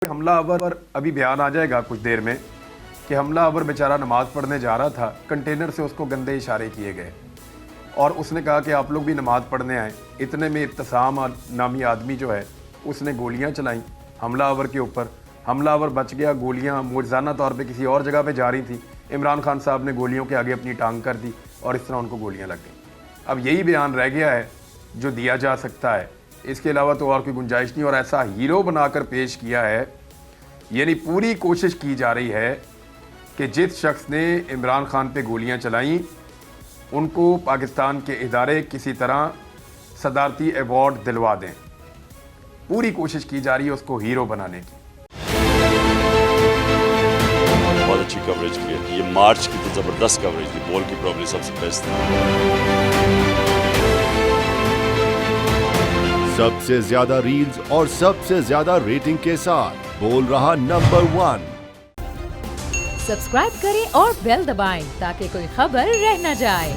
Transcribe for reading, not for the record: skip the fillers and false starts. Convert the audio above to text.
हमलावर अभी बयान आ जाएगा कुछ देर में कि हमलावर बेचारा नमाज पढ़ने जा रहा था, कंटेनर से उसको गंदे इशारे किए गए और उसने कहा कि आप लोग भी नमाज पढ़ने आए। इतने में इब्तिसाम नामी आदमी जो है उसने गोलियां चलाई हमलावर के ऊपर। हमलावर बच गया, गोलियां मुआवजाना तौर पे किसी और जगह पे जा रही थी। इमरान खान साहब ने गोलियों के आगे अपनी टांग कर दी और इस तरह उनको गोलियां लग गई। अब यही बयान रह गया है जो दिया जा सकता है, इसके अलावा तो और कोई गुंजाइश नहीं। और ऐसा हीरो बनाकर पेश किया है, यानी पूरी कोशिश की जा रही है कि जिस शख्स ने इमरान खान पे गोलियां चलाई उनको पाकिस्तान के इदारे किसी तरह सदारती अवार्ड दिलवा दें। पूरी कोशिश की जा रही है उसको हीरो बनाने की। बहुत अच्छी कवरेज की है, ये मार्च की तो ज़बरदस्त कवरेज थी, बॉल की प्रॉब्लम सबसे बेस्ट थी। सबसे ज्यादा रील्स और सबसे ज्यादा रेटिंग के साथ बोल रहा नंबर 1। सब्सक्राइब करें और बेल दबाएं ताकि कोई खबर रह न जाए।